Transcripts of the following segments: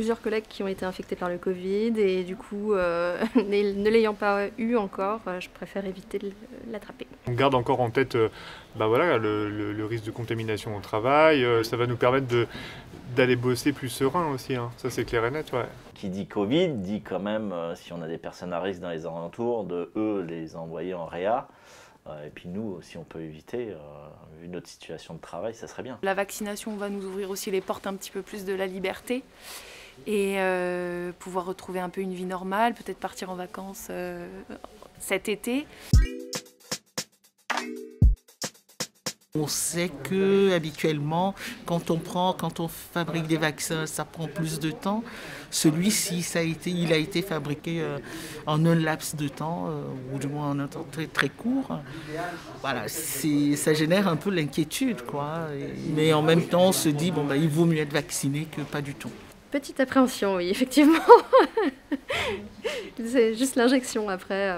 plusieurs collègues qui ont été infectés par le Covid et du coup, ne l'ayant pas eu encore, je préfère éviter de l'attraper. On garde encore en tête voilà, le risque de contamination au travail. Ça va nous permettre d'aller bosser plus serein aussi, hein. Ça c'est clair et net. Ouais. Qui dit Covid dit quand même, si on a des personnes à risque dans les alentours, de les envoyer en réa. Et puis nous, si on peut éviter, vu notre situation de travail, ça serait bien. La vaccination va nous ouvrir aussi les portes un petit peu plus de la liberté et pouvoir retrouver un peu une vie normale, peut-être partir en vacances cet été. On sait que habituellement, quand on fabrique des vaccins, ça prend plus de temps. Celui-ci, il a été fabriqué en un laps de temps, ou du moins en un temps très, très court. Voilà, ça génère un peu l'inquiétude, quoi. Mais en même temps, on se dit, bon, il vaut mieux être vacciné que pas du tout. Petite appréhension, oui, effectivement. C'est juste l'injection. Après,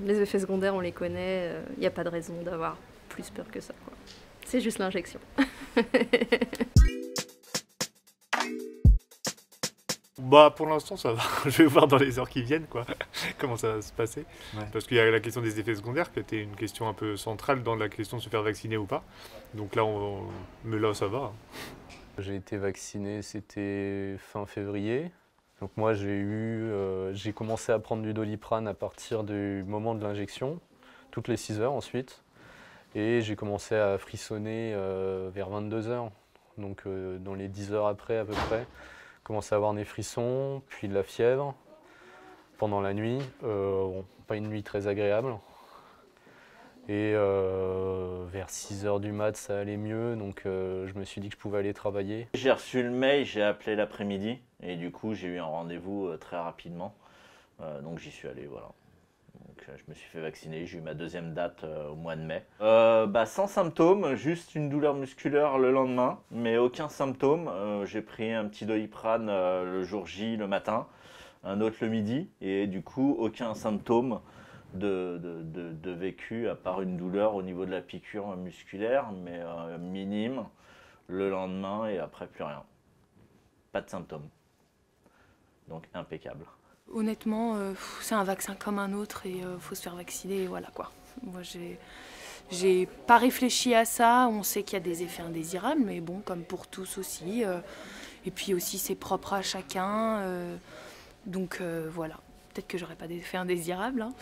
les effets secondaires, on les connaît. Il n'y a pas de raison d'avoir plus peur que ça, quoi. C'est juste l'injection. Pour l'instant, ça va. Je vais voir dans les heures qui viennent, quoi, comment ça va se passer. Ouais. Parce qu'il y a la question des effets secondaires qui était une question un peu centrale dans la question de se faire vacciner ou pas. Donc là, mais là, ça va. J'ai été vacciné, c'était fin février. Donc moi, j'ai commencé à prendre du Doliprane à partir du moment de l'injection, toutes les 6 heures ensuite. Et j'ai commencé à frissonner vers 22 heures. Donc dans les 10 heures après à peu près, commencé à avoir des frissons, puis de la fièvre pendant la nuit. Pas une nuit très agréable. Et vers 6 heures du mat, ça allait mieux, donc je me suis dit que je pouvais aller travailler. J'ai reçu le mail, j'ai appelé l'après-midi, et du coup j'ai eu un rendez-vous très rapidement. Donc j'y suis allé, voilà. Donc, je me suis fait vacciner, j'ai eu ma deuxième date au mois de mai. Sans symptômes, juste une douleur musculaire le lendemain, mais aucun symptôme. J'ai pris un petit Doliprane le jour J, le matin, un autre le midi, et du coup aucun symptôme de vécu, à part une douleur au niveau de la piqûre musculaire, mais minime, le lendemain, et après plus rien. Pas de symptômes. Donc impeccable. Honnêtement, c'est un vaccin comme un autre et faut se faire vacciner et voilà quoi. Moi j'ai pas réfléchi à ça, on sait qu'il y a des effets indésirables, mais bon, comme pour tous aussi. Et puis aussi c'est propre à chacun, donc voilà. Peut-être que j'aurais pas d'effets indésirables, hein.